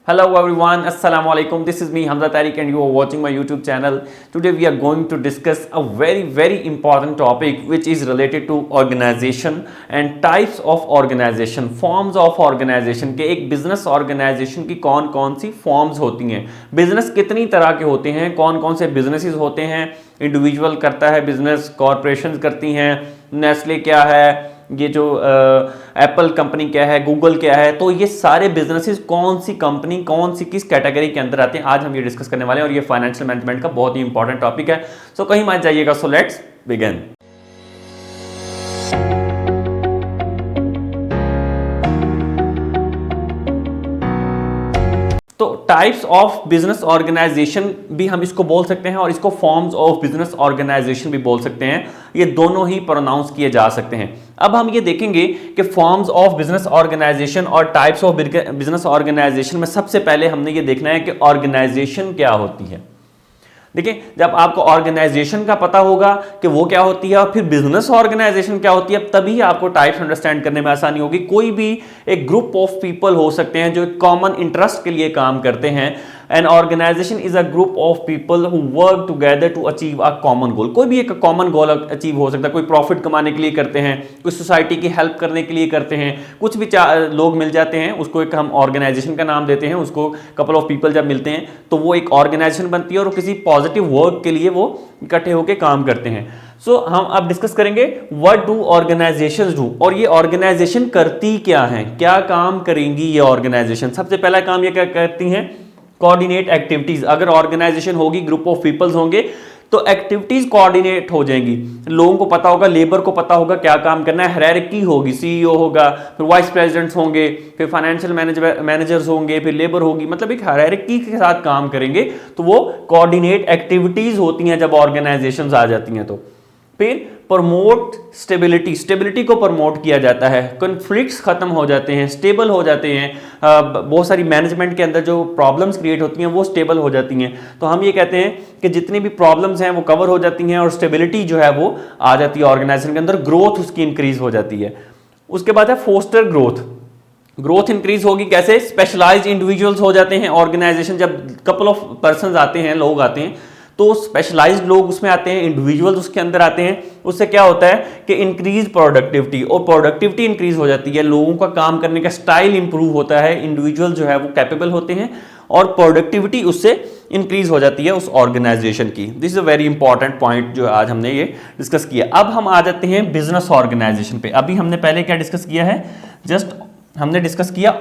Hello everyone, Assalamu alaikum. This is me Hamza Tariq and you are watching my YouTube channel. Today we are going to discuss a very important topic which is related to organization and types of organization, forms of organization के एक business organization की कौन कौन सी forms होती हैं, business कितनी तरह के होते हैं, कौन कौन से businesses होते हैं, individual करता है business, corporations करती हैं, नेस्ले क्या है, ये जो एप्पल कंपनी क्या है, गूगल क्या है, तो ये सारे बिजनेसेस कौन सी कंपनी कौन सी किस कैटेगरी के अंदर आते हैं, आज हम ये डिस्कस करने वाले हैं और ये फाइनेंशियल मैनेजमेंट का बहुत ही इंपॉर्टेंट टॉपिक है। सो कहीं मत जाइएगा। So let's begin. तो टाइप्स ऑफ बिजनेस ऑर्गेनाइजेशन भी हम इसको बोल सकते हैं और इसको फॉर्म्स ऑफ बिजनेस ऑर्गेनाइजेशन भी बोल सकते हैं। ये दोनों ही प्रोनाउंस किए जा सकते हैं। अब हम ये देखेंगे कि फॉर्म्स ऑफ बिजनेस ऑर्गेनाइजेशन और टाइप्स ऑफ बिजनेस ऑर्गेनाइजेशन में सबसे पहले हमने ये देखना है कि ऑर्गेनाइजेशन क्या होती है। देखिए, जब आपको ऑर्गेनाइजेशन का पता होगा कि वो क्या होती है और फिर बिजनेस ऑर्गेनाइजेशन क्या होती है, तभी आपको टाइप्स अंडरस्टैंड करने में आसानी होगी। कोई भी एक ग्रुप ऑफ पीपल हो सकते हैं जो कॉमन इंटरेस्ट के लिए काम करते हैं। An organisation is a group of people who work together to achieve a common goal. कोई भी एक कॉमन गोल अचीव हो सकता है। कोई प्रॉफिट कमाने के लिए करते हैं, कोई सोसाइटी की हेल्प करने के लिए करते हैं, कुछ भी लोग मिल जाते हैं, उसको एक हम ऑर्गेनाइजेशन का नाम देते हैं। उसको कपल ऑफ पीपल जब मिलते हैं तो वो एक ऑर्गेनाइजेशन बनती है और किसी पॉजिटिव वर्क के लिए वो इकट्ठे होकर काम करते हैं। सो हम अब डिस्कस करेंगे व्हाट डू ऑर्गेनाइजेशंस डू, और ये ऑर्गेनाइजेशन करती क्या है, क्या काम करेंगी ये ऑर्गेनाइजेशन। सबसे पहला काम ये क्या करती हैं, कोऑर्डिनेट एक्टिविटीज। अगर ऑर्गेनाइजेशन होगी, ग्रुप ऑफ पीपल्स होंगे तो एक्टिविटीज कोऑर्डिनेट हो जाएंगी। लोगों को पता होगा, लेबर को पता होगा क्या काम करना है, हायरार्की होगी, सीईओ होगा, फिर वाइस प्रेसिडेंट्स होंगे, फिर फाइनेंशियल मैनेजर्स होंगे, फिर लेबर होगी, मतलब एक हायरार्की के साथ काम करेंगे। तो वो कोऑर्डिनेट एक्टिविटीज होती हैं जब ऑर्गेनाइजेशंस आ जाती हैं। तो फिर प्रमोट स्टेबिलिटी, स्टेबिलिटी को प्रमोट किया जाता है, कॉन्फ्लिक्ट्स खत्म हो जाते हैं, स्टेबल हो जाते हैं। बहुत सारी मैनेजमेंट के अंदर जो प्रॉब्लम्स क्रिएट होती हैं वो स्टेबल हो जाती हैं। तो हम ये कहते हैं कि जितनी भी प्रॉब्लम्स हैं वो कवर हो जाती हैं और स्टेबिलिटी जो है वो आ जाती है ऑर्गेनाइजेशन के अंदर, ग्रोथ उसकी इंक्रीज हो जाती है। उसके बाद है फोस्टर ग्रोथ। ग्रोथ इंक्रीज होगी कैसे, स्पेशलाइज्ड इंडिविजुअल्स हो जाते हैं ऑर्गेनाइजेशन। जब कपल ऑफ पर्सन आते हैं, लोग आते हैं, तो स्पेशलाइज्ड लोग उसमें आते हैं, इंडिविजुअल्स उसके अंदर आते हैं। उससे क्या होता है कि इंक्रीज प्रोडक्टिविटी, और प्रोडक्टिविटी इंक्रीज हो जाती है, लोगों का काम करने का स्टाइल इंप्रूव होता है, इंडिविजुअल जो है वो कैपेबल होते हैं और प्रोडक्टिविटी उससे इंक्रीज हो जाती है उस ऑर्गेनाइजेशन की। This is a very important point जो आज हमने ये डिस्कस किया। अब हम आ जाते हैं बिजनेस ऑर्गेनाइजेशन पे। अभी हमने पहले क्या डिस्कस किया है, जस्ट हमने डिस्कस किया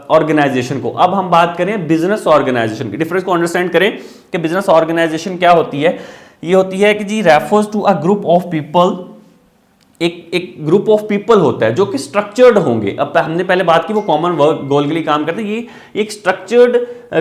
ऑर्गेनाइजेशन को। अब हम बात करें बिजनेस ऑर्गेनाइजेशन की। डिफरेंस को अंडरस्टैंड करें कि बिजनेस ऑर्गेनाइजेशन क्या होती है। ये होती है कि जी refers to a group of people, एक ग्रुप ऑफ पीपल होता है जो कि स्ट्रक्चर्ड होंगे। अब हमने पहले बात की वो कॉमन वर्क गोल के लिए काम करते हैं। ये एक स्ट्रक्चर्ड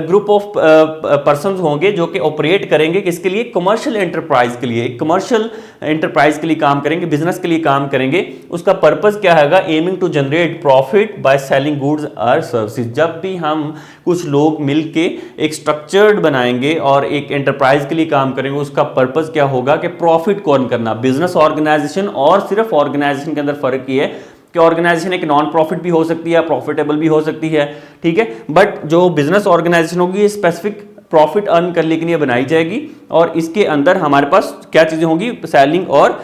ग्रुप ऑफ पर्संस होंगे जो कि ऑपरेट करेंगे किसके लिए, कमर्शियल एंटरप्राइज के लिए। एक कमर्शियल एंटरप्राइज के लिए काम करेंगे, बिजनेस के लिए काम करेंगे। उसका पर्पस क्या है, aiming to generate profit by selling goods और सर्विसेज। जब भी हम कुछ लोग मिलके एक स्ट्रक्चर्ड बनाएंगे और एक एंटरप्राइज के लिए काम करेंगे, उसका पर्पस क्या होगा कि प्रॉफिट को अर्न करना। बिजनेस ऑर्गेनाइजेशन और सिर्फ ऑर्गेनाइजेशन के अंदर फर्क ये है कि ऑर्गेनाइजेशन एक नॉन प्रॉफिट भी हो सकती है, प्रॉफिटेबल भी हो सकती है, ठीक है। बट जो बिजनेस ऑर्गेनाइजेशन होगी ये स्पेसिफिक प्रॉफिट अर्न करने के लिए बनाई जाएगी और इसके अंदर हमारे पास क्या चीजें होंगी, सेलिंग और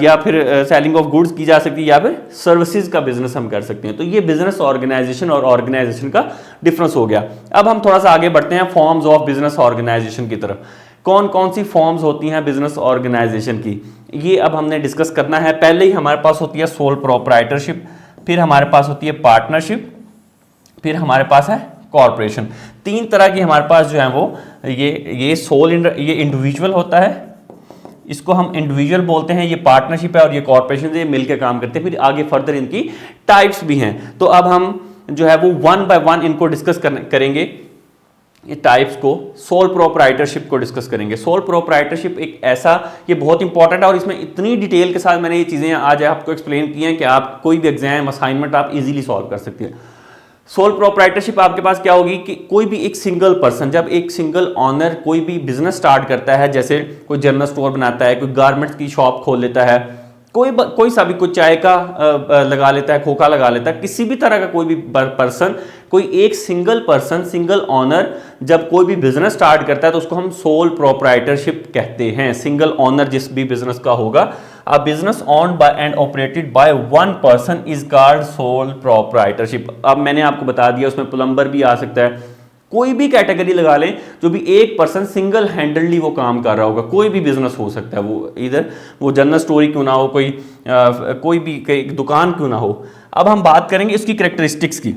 या फिर सेलिंग ऑफ गुड्स की जा सकती है या फिर सर्विसेज का बिजनेस हम कर सकते हैं। तो ये बिजनेस ऑर्गेनाइजेशन और ऑर्गेनाइजेशन का डिफरेंस हो गया। अब हम थोड़ा सा आगे बढ़ते हैं फॉर्म्स ऑफ बिजनेस ऑर्गेनाइजेशन की तरफ। कौन कौन सी फॉर्म्स होती हैं बिजनेस ऑर्गेनाइजेशन की, ये अब हमने डिस्कस करना है। पहले ही हमारे पास होती है सोल प्रोप्राइटरशिप, फिर हमारे पास होती है पार्टनरशिप, फिर हमारे पास है कॉर्पोरेशन। तीन तरह की हमारे पास जो है वो ये सोल, ये इंडिविजुअल होता है, इसको हम इंडिविजुअल बोलते हैं, ये पार्टनरशिप है, और ये कॉर्पोरेशन ये मिलकर काम करते हैं। फिर आगे फर्दर इनकी टाइप्स भी हैं। तो अब हम जो है वो वन बाय वन इनको डिस्कस करेंगे, ये टाइप्स को। सोल प्रोप्राइटरशिप को डिस्कस करेंगे। सोल प्रोप्राइटरशिप एक ऐसा, ये बहुत इंपॉर्टेंट है और इसमें इतनी डिटेल के साथ मैंने ये चीज़ें आज आपको एक्सप्लेन की हैं कि आप कोई भी एग्जाम असाइनमेंट आप इजीली सॉल्व कर सकते हैं। सोल प्रोप्राइटरशिप आपके पास क्या होगी कि कोई भी एक सिंगल पर्सन, जब एक सिंगल ऑनर कोई भी बिजनेस स्टार्ट करता है, जैसे कोई जनरल स्टोर बनाता है, कोई गारमेंट्स की शॉप खोल लेता है, कोई सा भी, कोई चाय का लगा लेता है, खोखा लगा लेता है, किसी भी तरह का कोई भी पर्सन कोई एक सिंगल पर्सन, सिंगल ऑनर जब कोई भी बिजनेस स्टार्ट करता है तो उसको हम सोल प्रोप्राइटरशिप कहते हैं। सिंगल ऑनर जिस भी बिजनेस का होगा, a business owned by and operated by one person is called sole proprietorship. अब मैंने आपको बता दिया, उसमें प्लम्बर भी आ सकता है, कोई भी कैटेगरी लगा लें, जो भी एक पर्सन सिंगल हैंडलली वो काम कर रहा होगा, कोई भी बिजनेस हो सकता है, वो इधर वो जनरल स्टोरी क्यों ना हो, कोई भी दुकान क्यों ना हो। अब हम बात करेंगे इसकी कैरेक्टरिस्टिक्स की।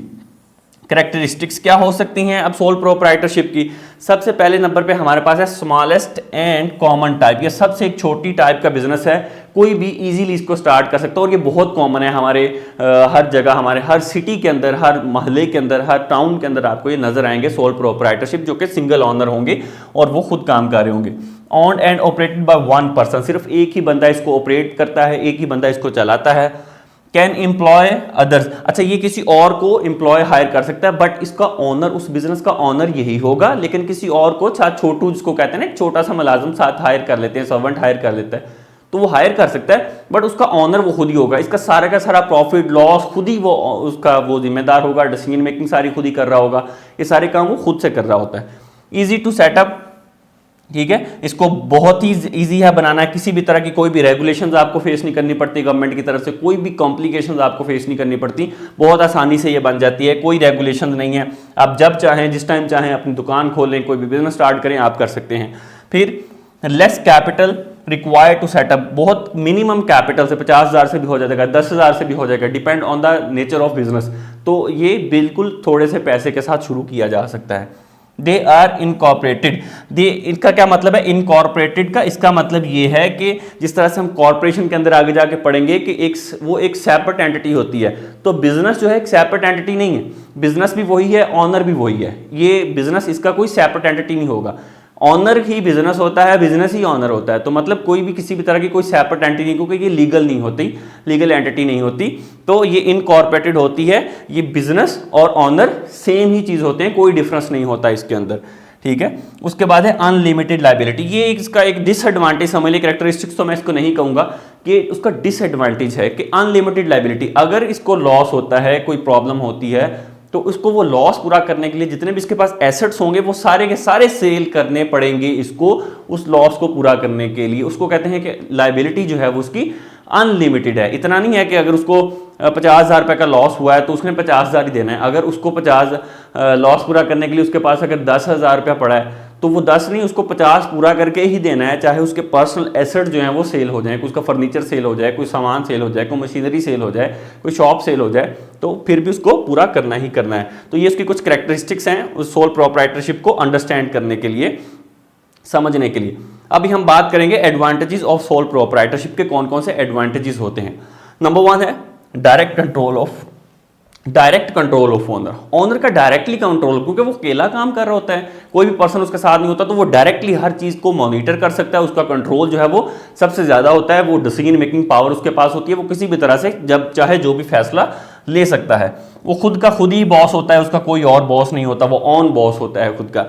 कैरेक्टरिस्टिक्स क्या हो सकती हैं अब सोल प्रोप्राइटरशिप की? सबसे पहले नंबर पे हमारे पास है स्मॉलेस्ट एंड कॉमन टाइप। ये सबसे एक छोटी टाइप का बिजनेस है, कोई भी इजीली इसको स्टार्ट कर सकता है और ये बहुत कॉमन है हमारे हर जगह, हमारे हर सिटी के अंदर, हर मोहल्ले के अंदर, हर टाउन के अंदर आपको ये नजर आएंगे सोल प्रोप्राइटरशिप, जो कि सिंगल ऑनर होंगे और वो खुद काम कर रहे होंगे। Owned and operated by one person, सिर्फ एक ही बंदा इसको ऑपरेट करता है, एक ही बंदा इसको चलाता है। कैन एम्प्लॉय अदर्स, अच्छा ये किसी और को एम्प्लॉय हायर कर सकता है, बट इसका ऑनर, उस बिजनेस का ऑनर यही होगा, लेकिन किसी और को साथ, छोटू जिसको कहते हैं ना, एक छोटा सा मुलाजिम साथ हायर कर लेते हैं, सर्वेंट हायर कर लेता है, तो वो हायर कर सकता है, बट उसका ऑनर वो खुद ही होगा। इसका सारा का सारा प्रॉफिट लॉस खुद ही वो उसका वो जिम्मेदार होगा, डिसीजन मेकिंग सारी खुद ही कर रहा होगा, ये सारे काम वो खुद से कर रहा होता है। ईजी टू सेटअप, ठीक है, इसको बहुत ही इजी है बनाना है, किसी भी तरह की कोई भी रेगुलेशंस आपको फेस नहीं करनी पड़ती गवर्नमेंट की तरफ से, कोई भी कॉम्प्लिकेशंस आपको फेस नहीं करनी पड़ती, बहुत आसानी से ये बन जाती है, कोई रेगुलेशन नहीं है। आप जब चाहें, जिस टाइम चाहें अपनी दुकान खोलें, कोई भी बिजनेस स्टार्ट करें, आप कर सकते हैं। फिर less capital required to setup, बहुत मिनिमम कैपिटल से, 50,000 से भी हो जाएगा, 10,000 से भी हो जाएगा, depend on the nature of business, तो ये बिल्कुल थोड़े से पैसे के साथ शुरू किया जा सकता है। दे आर इनकॉर्पोरेटेड, दे इनका क्या मतलब है इनकॉर्पोरेटेड का? इसका मतलब ये है कि जिस तरह से हम कॉर्पोरेशन के अंदर आगे जाके पढ़ेंगे कि एक सेपरेट एंटिटी होती है, तो बिजनेस जो है एक सेपरेट एंटिटी नहीं है, बिजनेस भी वही है, ऑनर भी वही है, ये बिजनेस इसका कोई सेपरेट एंटिटी नहीं होगा, ऑनर ही बिजनेस होता है, बिजनेस ही ऑनर होता है, तो मतलब कोई भी किसी भी तरह की कोई सेपरेट एंटिटी नहीं, क्योंकि ये लीगल नहीं होती, लीगल एंटिटी नहीं होती, तो ये इनकॉर्पोरेटेड होती है। ये बिजनेस और ऑनर सेम ही चीज होते हैं, कोई डिफरेंस नहीं होता इसके अंदर, ठीक है। उसके बाद है अनलिमिटेड लायबिलिटी, ये इसका एक डिसएडवांटेज समझ लीजिए, कैरेक्टरिस्टिक्स तो मैं इसको नहीं कहूंगा, कि उसका डिसएडवांटेज है कि अनलिमिटेड लायबिलिटी, अगर इसको लॉस होता है, कोई प्रॉब्लम होती है, तो उसको वो लॉस पूरा करने के लिए जितने भी इसके पास एसेट्स होंगे वो सारे के सारे सेल करने पड़ेंगे इसको, उस लॉस को पूरा करने के लिए। उसको कहते हैं कि लायबिलिटी जो है वो उसकी अनलिमिटेड है। इतना नहीं है कि अगर उसको 50,000 रुपए का लॉस हुआ है तो उसने 50,000 ही देना है, अगर उसको 50 लॉस पूरा करने के लिए उसके पास अगर 10,000 रुपया पड़ा है तो वो 10 नहीं, उसको 50 पूरा करके ही देना है, चाहे उसके पर्सनल एसेट जो है वो सेल हो जाए, उसका फर्नीचर सेल हो जाए, कोई सामान सेल हो जाए, कोई मशीनरी सेल हो जाए, कोई शॉप सेल हो जाए, तो फिर भी उसको पूरा करना ही करना है। तो ये उसकी कुछ कैरेक्टरिस्टिक्स हैं उस सोल प्रोप्राइटरशिप को अंडरस्टैंड करने के लिए, समझने के लिए। अभी हम बात करेंगे एडवांटेजेस ऑफ सोल प्रोप्राइटरशिप के कौन कौन से एडवांटेजेस होते हैं। नंबर 1 है direct control of owner, owner का डायरेक्टली कंट्रोल, क्योंकि वो अकेला काम कर रहा होता है, कोई भी पर्सन उसके साथ नहीं होता, तो वो डायरेक्टली हर चीज को मॉनिटर कर सकता है, उसका कंट्रोल जो है वो सबसे ज्यादा होता है, वो डिसीजन मेकिंग पावर उसके पास होती है, वो किसी भी तरह से जब चाहे जो भी फैसला ले सकता है, वो खुद का खुद ही बॉस होता है, उसका कोई और बॉस नहीं होता, वो ऑन बॉस होता है खुद का।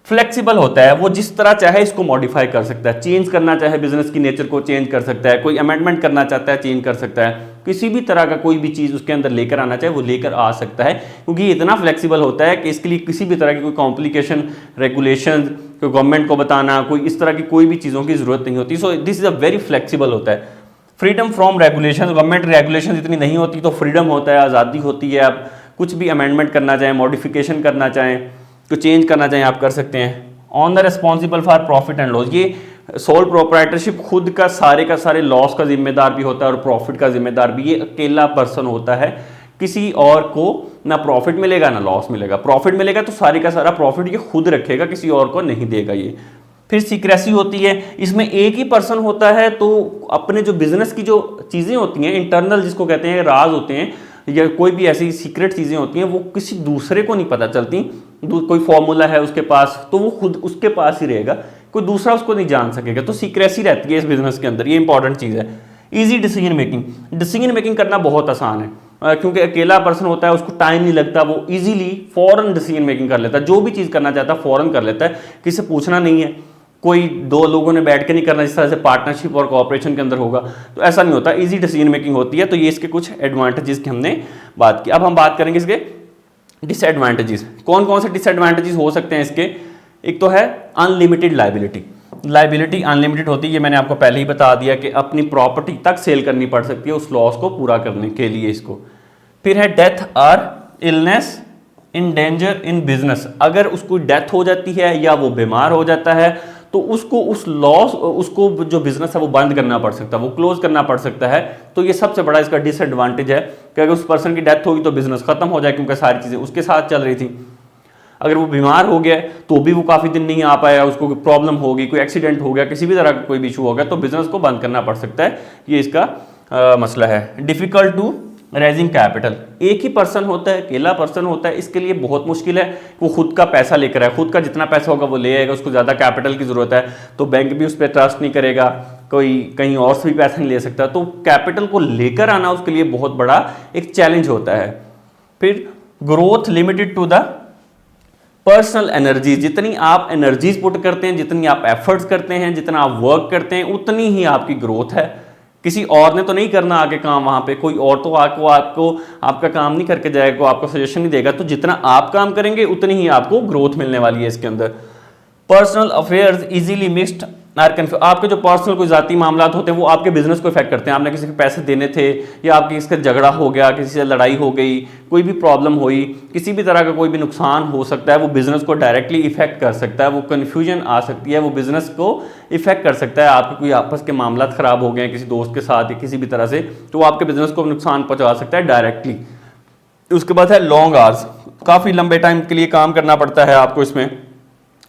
फ्लेक्सिबल होता है, वो जिस तरह चाहे इसको मॉडिफाई कर सकता है, चेंज करना चाहे बिजनेस की नेचर को चेंज कर सकता है, कोई अमेंडमेंट करना चाहता है चेंज कर सकता है, किसी भी तरह का कोई भी चीज उसके अंदर लेकर आना चाहे वो लेकर आ सकता है, क्योंकि ये इतना फ्लेक्सिबल होता है कि इसके लिए किसी भी तरह की कोई कॉम्प्लिकेशन, रेगुलेशन, कोई गवर्नमेंट को बताना, कोई इस तरह की कोई भी चीज़ों की जरूरत नहीं होती। So this is a very flexible होता है। Freedom from regulation, government regulation इतनी नहीं होती, तो फ्रीडम होता है, आज़ादी होती है, आप कुछ भी अमेंडमेंट करना चाहें, मॉडिफिकेशन करना चाहें, तो चेंज करना चाहें आप कर सकते हैं। On the responsible for profit and loss, ये सोल प्रोप्राइटरशिप खुद का सारे लॉस का जिम्मेदार भी होता है और प्रॉफिट का जिम्मेदार भी, ये अकेला पर्सन होता है, किसी और को ना प्रॉफिट मिलेगा ना लॉस मिलेगा, प्रॉफिट मिलेगा तो सारे का सारा प्रॉफिट ये खुद रखेगा, किसी और को नहीं देगा ये। फिर सीक्रेसी होती है, इसमें एक ही पर्सन होता है, तो अपने जो बिजनेस की जो चीज़ें होती हैं इंटरनल, जिसको कहते हैं राज होते हैं, या कोई भी ऐसी सीक्रेट चीज़ें होती हैं, वो किसी दूसरे को नहीं पता चलती। कोई फॉर्मूला है उसके पास तो वो खुद उसके पास ही रहेगा, कोई दूसरा उसको नहीं जान सकेगा, तो सीक्रेसी रहती है इस बिजनेस के अंदर, ये इंपॉर्टेंट चीज़ है। ईजी डिसीजन मेकिंग करना बहुत आसान है, क्योंकि अकेला पर्सन होता है, उसको टाइम नहीं लगता, वो इजीली फॉरन डिसीजन मेकिंग कर लेता है, जो भी चीज़ करना चाहता है फॉरन कर लेता है, किसी से पूछना नहीं है, कोई दो लोगों ने बैठ के नहीं करना जिस तरह से पार्टनरशिप और कोऑपरेशन के अंदर होगा, तो ऐसा नहीं होता, इजी डिसीजन मेकिंग होती है। तो ये इसके कुछ एडवांटेजेस की हमने बात की। अब हम बात करेंगे इसके डिसएडवांटेजेस, कौन कौन से डिसएडवांटेजेस हो सकते हैं इसके? एक तो है अनलिमिटेड लाइबिलिटी। लाइबिलिटी अनलिमिटेड होती है, ये मैंने आपको पहले ही बता दिया कि अपनी प्रॉपर्टी तक सेल करनी पड़ सकती है उस लॉस को पूरा करने के लिए इसको। फिर है डेथ और illness in danger in business, अगर उसको डेथ हो जाती है या वो बीमार हो जाता है तो उसको उस लॉस, उसको जो बिजनेस है वो बंद करना पड़ सकता है, वो क्लोज करना पड़ सकता है। तो ये सबसे बड़ा इसका डिसएडवांटेज है कि अगर उस पर्सन की डेथ होगी तो बिजनेस खत्म हो जाए, क्योंकि सारी चीजें उसके साथ चल रही थी। अगर वो बीमार हो गया तो भी वो काफी दिन नहीं आ पाया, उसको कोई प्रॉब्लम होगी, कोई एक्सीडेंट हो गया, किसी भी तरह का कोई भी इशू हो गया तो बिजनेस को बंद करना पड़ सकता है। ये इसका मसला है। डिफिकल्ट टू रेजिंग कैपिटल, एक ही पर्सन होता है, अकेला पर्सन होता है, इसके लिए बहुत मुश्किल है। वो खुद का पैसा लेकर आए, खुद का जितना पैसा होगा वो ले आएगा, उसको ज़्यादा कैपिटल की ज़रूरत है तो बैंक भी उस पर ट्रस्ट नहीं करेगा, कोई कहीं और से भी पैसा नहीं ले सकता, तो कैपिटल को लेकर आना उसके लिए बहुत बड़ा एक चैलेंज होता है। फिर growth limited to the personal energy, जितनी आप एनर्जीज पुट करते हैं, जितनी आप एफर्ट्स करते हैं, जितना आप वर्क करते हैं, उतनी ही आपकी ग्रोथ है। किसी और ने तो नहीं करना आगे काम, वहां पे कोई और तो आपको आपका काम नहीं करके जाएगा, आपको सजेशन नहीं देगा, तो जितना आप काम करेंगे उतनी ही आपको ग्रोथ मिलने वाली है इसके अंदर। Personal affairs easily missed are confuse, आपके जो पर्सनल कोई जाती मामला होते हैं वो आपके बिजनेस को इफेक्ट करते हैं। आपने किसी के पैसे देने थे या आपकी किसी का झगड़ा हो गया, किसी से लड़ाई हो गई, कोई भी प्रॉब्लम हुई, किसी भी तरह का कोई भी नुकसान हो सकता है, वो बिजनेस को डायरेक्टली इफेक्ट कर सकता है, वो कन्फ्यूजन आ सकती है, वो बिजनेस को इफेक्ट कर सकता है। आपके कोई आपस के मामला खराब हो गए किसी दोस्त के साथ या किसी भी तरह से, तो वो आपके बिजनेस को नुकसान पहुंचा सकता है डायरेक्टली। उसके बाद है लॉन्ग आवर्स, काफ़ी लंबे टाइम के लिए काम करना पड़ता है आपको, इसमें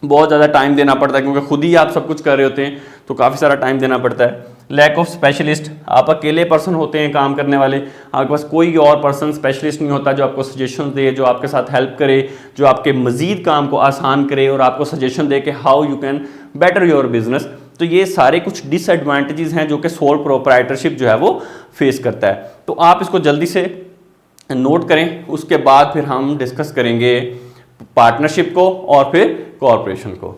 बहुत ज़्यादा टाइम देना पड़ता है क्योंकि खुद ही आप सब कुछ कर रहे होते हैं तो काफ़ी सारा टाइम देना पड़ता है। लैक ऑफ स्पेशलिस्ट, आप अकेले पर्सन होते हैं काम करने वाले, आपके पास कोई और पर्सन स्पेशलिस्ट नहीं होता जो आपको सजेशन दे, जो आपके साथ हेल्प करे, जो आपके मजीद काम को आसान करे और आपको सजेशन दे कि how you can better your business. तो ये सारे कुछ डिसएडवांटेजेस हैं जो कि सोल प्रोप्राइटरशिप जो है वो फेस करता है। तो आप इसको जल्दी से नोट करें, उसके बाद फिर हम डिस्कस करेंगे पार्टनरशिप को और फिर कॉर्पोरेशन को।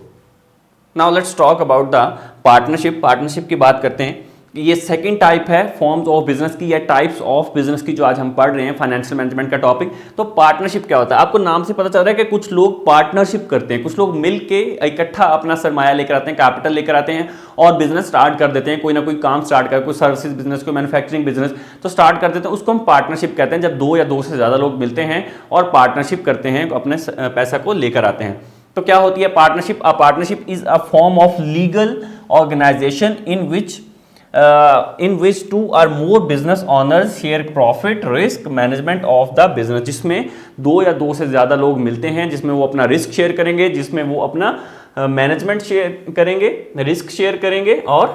Now let's talk about the partnership. Partnership की बात करते हैं कि ये सेकंड टाइप है फॉर्म्स ऑफ बिजनेस की या टाइप्स ऑफ बिजनेस की जो आज हम पढ़ रहे हैं, फाइनेंशियल मैनेजमेंट का टॉपिक। तो पार्टनरशिप क्या होता है? आपको नाम से पता चल रहा है कि कुछ लोग पार्टनरशिप करते हैं, कुछ लोग मिल के इकट्ठा अपना सरमाया लेकर आते हैं, कैपिटल लेकर आते हैं और बिजनेस स्टार्ट कर देते हैं, कोई ना कोई काम स्टार्ट कर, कोई सर्विसेज बिजनेस, कोई मैन्युफैक्चरिंग बिजनेस तो स्टार्ट कर देते हैं, उसको हम पार्टनरशिप कहते हैं। जब दो या दो से ज़्यादा लोग मिलते हैं और पार्टनरशिप करते हैं, अपने पैसा को लेकर आते हैं। तो क्या होती है partnership? A partnership is a form of legal organisation in which two or more business owners share profit, risk, management of the business, जिसमें दो या दो से ज़्यादा लोग मिलते हैं, जिसमें वो अपना रिस्क शेयर करेंगे, जिसमें वो अपना मैनेजमेंट शेयर करेंगे, रिस्क शेयर करेंगे और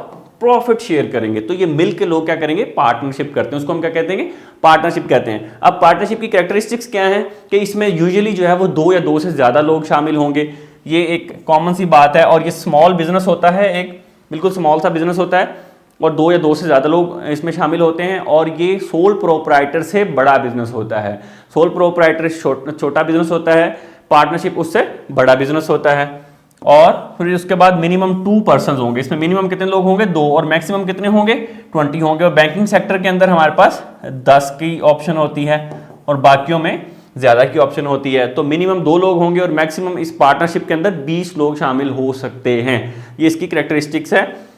प्रॉफिट शेयर करेंगे। तो ये मिल के लोग क्या करेंगे? पार्टनरशिप करते हैं, उसको हम क्या कहते हैं? पार्टनरशिप कहते हैं। अब पार्टनरशिप की कैरेक्टरिस्टिक्स क्या हैं कि इसमें यूजुअली जो है वो दो या दो से ज़्यादा लोग शामिल होंगे, ये एक कॉमन सी बात है। और ये स्मॉल बिजनेस होता है, एक बिल्कुल स्मॉल सा बिजनेस होता है और दो या दो से ज़्यादा लोग इसमें शामिल होते हैं। और ये सोल प्रोप्राइटर से बड़ा बिजनेस होता है। सोल प्रोप्राइटर छोटा बिजनेस होता है, पार्टनरशिप उससे बड़ा बिजनेस होता है। और फिर उसके बाद मिनिमम 2 पर्सन होंगे, इसमें मिनिमम कितने लोग होंगे? 2, और मैक्सिमम कितने होंगे? 20 होंगे। और बैंकिंग सेक्टर के अंदर हमारे पास 10 की ऑप्शन होती है और बाकियों में ज़्यादा की ऑप्शन होती है। तो मिनिमम 2 लोग होंगे और मैक्सिमम इस पार्टनरशिप के अंदर 20 लोग शामिल हो सकते हैं। ये इसकी कैरेक्टरिस्टिक्स है।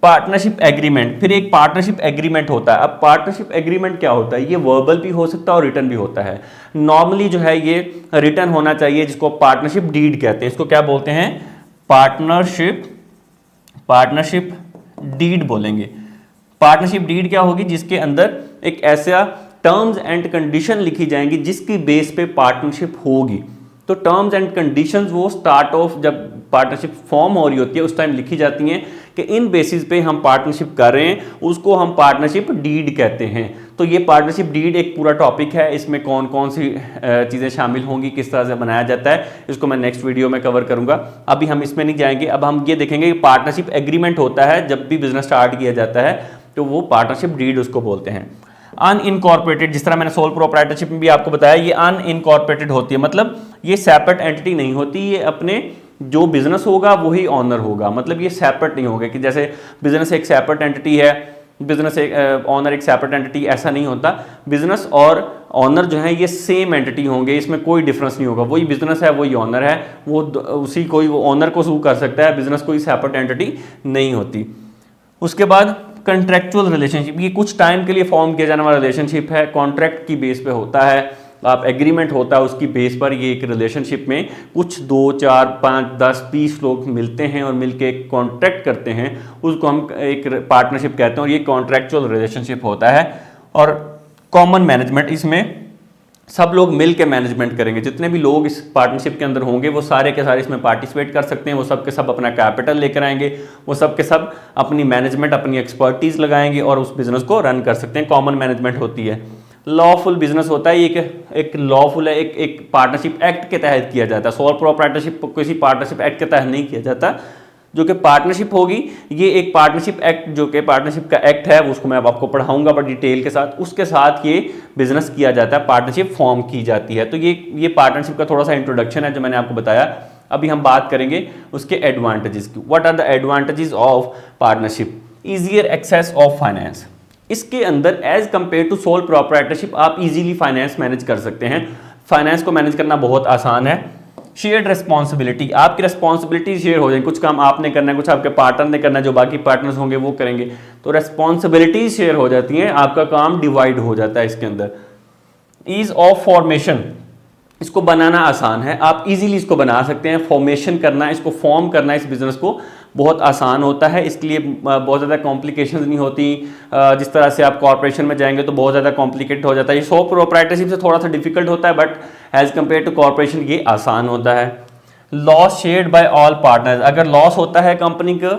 पार्टनरशिप एग्रीमेंट, फिर एक पार्टनरशिप एग्रीमेंट होता है। अब पार्टनरशिप एग्रीमेंट क्या होता है? ये वर्बल भी हो सकता है और रिटन भी होता है। नॉर्मली जो है ये रिटन होना चाहिए, जिसको पार्टनरशिप डीड कहते हैं। इसको क्या बोलते हैं? पार्टनरशिप डीड बोलेंगे। पार्टनरशिप डीड क्या होगी? जिसके अंदर एक ऐसा टर्म्स एंड कंडीशन लिखी जाएंगी जिसकी बेस पे पार्टनरशिप होगी। तो टर्म्स एंड कंडीशंस वो स्टार्ट ऑफ जब पार्टनरशिप फॉर्म हो रही होती है उस टाइम लिखी जाती हैं कि इन बेसिस पे हम पार्टनरशिप कर रहे हैं, उसको हम पार्टनरशिप डीड कहते हैं। तो ये पार्टनरशिप डीड एक पूरा टॉपिक है, इसमें कौन कौन सी चीज़ें शामिल होंगी, किस तरह से बनाया जाता है, इसको मैं नेक्स्ट वीडियो में कवर करूंगा। अभी हम इसमें नहीं जाएंगे। अब हम ये देखेंगे कि पार्टनरशिप एग्रीमेंट होता है जब भी बिजनेस स्टार्ट किया जाता है, तो वो पार्टनरशिप डीड उसको बोलते हैं। अनइनकॉर्पोरेटेड, जिस तरह मैंने सोल प्रोप्राइटरशिप में भी आपको बताया, ये अनइनकॉर्पोरेटेड होती है, मतलब ये सेपरेट एंटिटी नहीं होती, ये अपने जो बिजनेस होगा वही ऑनर होगा। मतलब ये सेपरेट नहीं होगा कि जैसे बिजनेस एक सेपरेट एंटिटी है बिजनेस एक ऑनर एक सेपरेट एंटिटी, ऐसा नहीं होता। बिजनेस और ऑनर जो है ये सेम एंटिटी होंगे, इसमें कोई डिफरेंस नहीं होगा। वही बिजनेस है, वही ऑनर है, वो उसी कोई वो ऑनर को सू कर सकता है, बिजनेस कोई सेपरेट एंटिटी नहीं होती। उसके बाद कंट्रेक्चुअल रिलेशनशिप, ये कुछ टाइम के लिए फॉर्म किया जाने वाला रिलेशनशिप है, कॉन्ट्रैक्ट की बेस पे होता है, आप एग्रीमेंट होता है उसकी बेस पर। ये एक रिलेशनशिप में कुछ 2 4 5 10 20 लोग मिलते हैं और मिलके एक कॉन्ट्रैक्ट करते हैं, उसको हम एक पार्टनरशिप कहते हैं, और ये कॉन्ट्रैक्चुअल रिलेशनशिप होता है। और कॉमन मैनेजमेंट, इसमें सब लोग मिल के मैनेजमेंट करेंगे, जितने भी लोग इस पार्टनरशिप के अंदर होंगे वो सारे के सारे इसमें पार्टिसिपेट कर सकते हैं, वो सब के सब अपना कैपिटल लेकर आएंगे, वो सब के सब अपनी मैनेजमेंट अपनी एक्सपर्टीज लगाएंगे और उस बिजनेस को रन कर सकते हैं। कॉमन मैनेजमेंट होती है। लॉफुल बिजनेस होता है, एक लॉफुल है, एक पार्टनरशिप एक्ट के तहत किया जाता है। सोल प्रोप्राइटरशिप किसी पार्टनरशिप एक्ट के तहत नहीं किया जाता। जो कि पार्टनरशिप होगी, ये एक पार्टनरशिप एक्ट, जो कि पार्टनरशिप का एक्ट है, उसको मैं अब आपको पढ़ाऊंगा बड़ी डिटेल के साथ, उसके साथ ये बिजनेस किया जाता है, पार्टनरशिप फॉर्म की जाती है। तो ये पार्टनरशिप का थोड़ा सा इंट्रोडक्शन है जो मैंने आपको बताया। अभी हम बात करेंगे उसके एडवांटेजेस की। What are the advantages of partnership? Easier access of finance. इसके अंदर as compare to sole proprietorship आप इजीली फाइनेंस मैनेज कर सकते हैं। फाइनेंस को मैनेज करना बहुत आसान है। शेयर्ड रिस्पॉन्सिबिलिटी, आपकी रिस्पॉन्सिबिलिटी शेयर हो जाएगी, कुछ काम आपने करना है, कुछ आपके पार्टनर ने करना है, जो बाकी पार्टनर्स होंगे वो करेंगे, तो रिस्पॉन्सिबिलिटी शेयर हो जाती हैं, आपका काम डिवाइड हो जाता है इसके अंदर। ईज ऑफ फॉर्मेशन, इसको बनाना आसान है, आप इजीली इसको बना सकते हैं। फॉर्मेशन करना, इसको फॉर्म करना, इस बिजनेस को बहुत आसान होता है, इसके लिए बहुत ज़्यादा कॉम्प्लिकेशंस नहीं होती। जिस तरह से आप कॉर्पोरेशन में जाएंगे तो बहुत ज़्यादा कॉम्प्लिकेटेड हो जाता है। ये सोल प्रोप्राइटरशिप से थोड़ा सा डिफिकल्ट होता है, but as compare to corporation ये आसान होता है। Loss shared by all partners, अगर लॉस होता है कंपनी का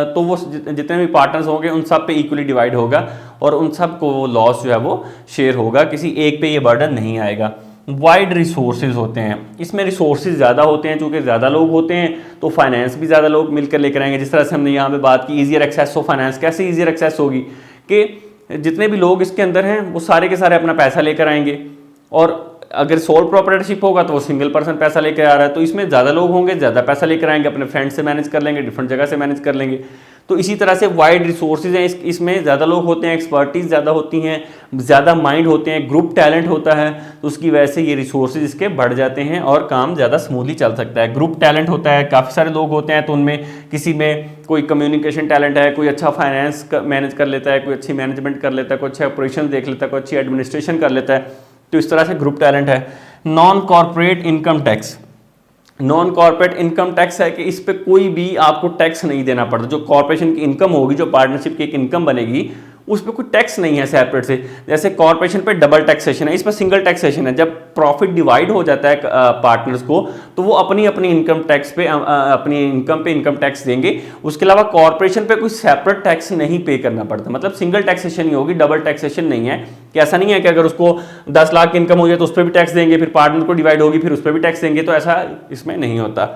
तो वो जितने भी पार्टनर्स होंगे उन सब पे इक्वली डिवाइड होगा और उन सब को लॉस जो है वो शेयर होगा, किसी एक पे ये बर्डन नहीं आएगा। वाइड रिसोर्सेज होते हैं, इसमें रिसोर्सेज ज़्यादा होते हैं, चूँकि ज़्यादा लोग होते हैं तो फाइनेंस भी ज़्यादा लोग मिलकर लेकर आएंगे। जिस तरह से हमने यहाँ पे बात की ईजियर एक्सेस ऑफ फाइनेंस, कैसे ईजियर एक्सेस होगी कि जितने भी लोग इसके अंदर हैं वो सारे के सारे अपना पैसा लेकर आएंगे, और अगर सोल प्रोप्राइटरशिप होगा तो वो सिंगल पर्सन पैसा लेकर आ रहा है, तो इसमें ज़्यादा लोग होंगे, ज़्यादा पैसा लेकर आएंगे, अपने फ्रेंड से मैनेज कर लेंगे, डिफरेंट जगह से मैनेज कर लेंगे। तो इसी तरह से वाइड रिसोर्सेज हैं, इसमें ज़्यादा लोग होते हैं, एक्सपर्टीज ज़्यादा होती हैं, ज़्यादा माइंड होते हैं, ग्रुप टैलेंट होता है, तो उसकी वजह से ये रिसोर्सेज इसके बढ़ जाते हैं और काम ज़्यादा स्मूथली चल सकता है। ग्रुप टैलेंट होता है, काफ़ी सारे लोग होते हैं, तो उनमें किसी में कोई कम्युनिकेशन टैलेंट है, कोई अच्छा फाइनेंस मैनेज कर लेता है, कोई अच्छी मैनेजमेंट कर लेता है, कोई अच्छे ऑपरेशन देख लेता है, कोई अच्छी एडमिनिस्ट्रेशन कर लेता है, तो इस तरह से ग्रुप टैलेंट है। Non corporate income tax, non corporate income tax है कि इस पे कोई भी आपको टैक्स नहीं देना पड़ता। जो कॉर्पोरेशन की इनकम होगी, जो पार्टनरशिप की एक इनकम बनेगी, उस पर कोई टैक्स नहीं है सेपरेट से। जैसे कॉर्पोरेशन पे डबल टैक्सेशन है, इस पर सिंगल टैक्सेशन है। जब प्रॉफिट डिवाइड हो जाता है पार्टनर्स को, तो वो अपनी अपनी इनकम टैक्स पे अपनी इनकम पे इनकम टैक्स देंगे। उसके अलावा कॉर्पोरेशन पे कोई सेपरेट टैक्स नहीं पे करना पड़ता, मतलब सिंगल टैक्सेशन ही होगी, डबल टैक्सेशन नहीं है। कि ऐसा नहीं है कि अगर उसको 10 लाख की इनकम हो जाए तो उस पर भी टैक्स देंगे, फिर पार्टनर को डिवाइड होगी फिर उस पर भी टैक्स देंगे, तो ऐसा इसमें नहीं होता।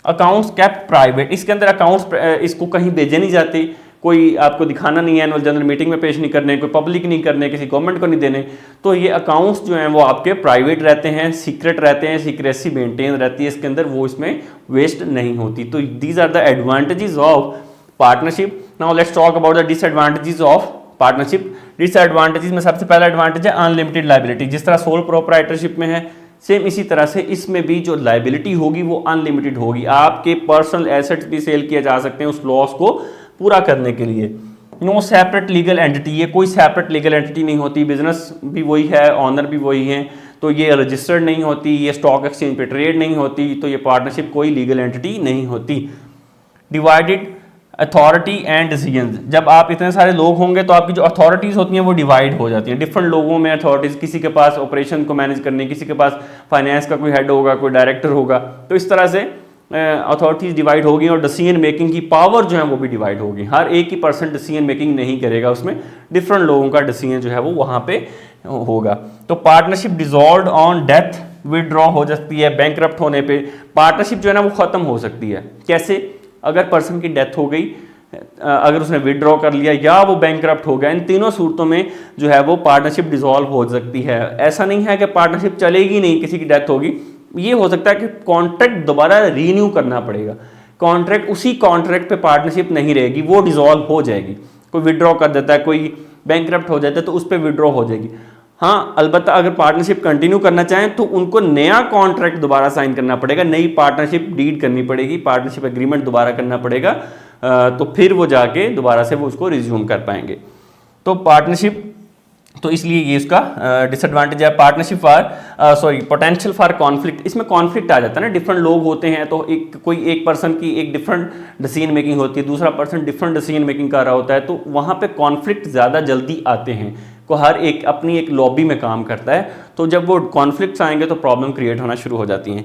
अकाउंट्स केप्ट प्राइवेट, इसके अंदर अकाउंट्स इसको कहीं भेजे नहीं जाते, कोई आपको दिखाना नहीं है, एनुअल जनरल मीटिंग में पेश नहीं करने, कोई पब्लिक नहीं करने, किसी गवर्नमेंट को नहीं देने। तो ये अकाउंट्स जो हैं वो आपके प्राइवेट रहते हैं, सीक्रेट रहते हैं, सीक्रेसी मेंटेन रहती है इसके अंदर, वो इसमें वेस्ट नहीं होती। तो these are the advantages of partnership. Now let's talk about the disadvantages of partnership. Disadvantages में सबसे पहला एडवांटेज है अनलिमिटेड लायबिलिटी। जिस तरह सोल प्रोप्राइटरशिप में है, सेम इसी तरह से इसमें भी जो लायबिलिटी होगी वो अनलिमिटेड होगी। आपके पर्सनल एसेट्स भी सेल किए जा सकते हैं उस लॉस को पूरा करने के लिए। नो सेपरेट लीगल एंटिटी, ये कोई सेपरेट लीगल एंटिटी नहीं होती। बिजनेस भी वही है, ऑनर भी वही है, तो ये रजिस्टर्ड नहीं होती, ये स्टॉक एक्सचेंज पे ट्रेड नहीं होती, तो ये पार्टनरशिप कोई लीगल एंटिटी नहीं होती। डिवाइडेड अथॉरिटी एंड डिसीजन, जब आप इतने सारे लोग होंगे तो आपकी जो अथॉरिटीज़ होती हैं वो डिवाइड हो जाती हैं। डिफरेंट लोगों में अथॉरिटीज़, किसी के पास ऑपरेशन को मैनेज करने, किसी के पास फाइनेंस का कोई हेड होगा, कोई डायरेक्टर होगा, तो इस तरह से अथॉरिटीज़ डिवाइड होगी और डिसीजन मेकिंग की पावर जो है वो भी डिवाइड होगी। हर एक ही पर्सन डिसीजन मेकिंग नहीं करेगा, उसमें डिफरेंट लोगों का डिसीजन जो है वो वहाँ पे होगा। तो partnership dissolved on death, withdraw हो जाती है बैंकरप्ट होने पे। पार्टनरशिप जो है ना वो ख़त्म हो सकती है। कैसे? अगर पर्सन की डेथ हो गई, अगर उसने विदड्रॉ कर लिया, या वो बैंकरप्ट हो गया, इन तीनों सूरतों में जो है वो पार्टनरशिप डिसॉल्व हो सकती है। ऐसा नहीं है कि पार्टनरशिप चलेगी नहीं, किसी की डेथ होगी, ये हो सकता है कि कॉन्ट्रैक्ट दोबारा रीन्यू करना पड़ेगा। कॉन्ट्रैक्ट, उसी कॉन्ट्रैक्ट पे पार्टनरशिप नहीं रहेगी, वो डिसॉल्व हो जाएगी। कोई विड्रॉ कर देता है, कोई बैंकरप्ट हो जाता है तो उस पर विड्रॉ हो जाएगी। हाँ, अलबत्ता अगर पार्टनरशिप कंटिन्यू करना चाहें तो उनको नया कॉन्ट्रैक्ट दोबारा साइन करना पड़ेगा, नई पार्टनरशिप डीड करनी पड़ेगी, पार्टनरशिप एग्रीमेंट दोबारा करना पड़ेगा, तो फिर वो जाके दोबारा से वो उसको रिज्यूम कर पाएंगे। तो पार्टनरशिप, तो इसलिए ये इसका डिसएडवांटेज है। Partnership for potential for conflict, इसमें कॉन्फ्लिक्ट आ जाता है ना, डिफरेंट लोग होते हैं तो एक पर्सन की एक डिफरेंट डिसीजन मेकिंग होती है, दूसरा पर्सन डिफरेंट डिसीजन मेकिंग कर रहा होता है, तो वहाँ पे कॉन्फ्लिक्ट ज़्यादा जल्दी आते हैं, को हर एक अपनी एक लॉबी में काम करता है, तो जब वो कॉन्फ्लिक्ट्स आएंगे तो प्रॉब्लम क्रिएट होना शुरू हो जाती हैं।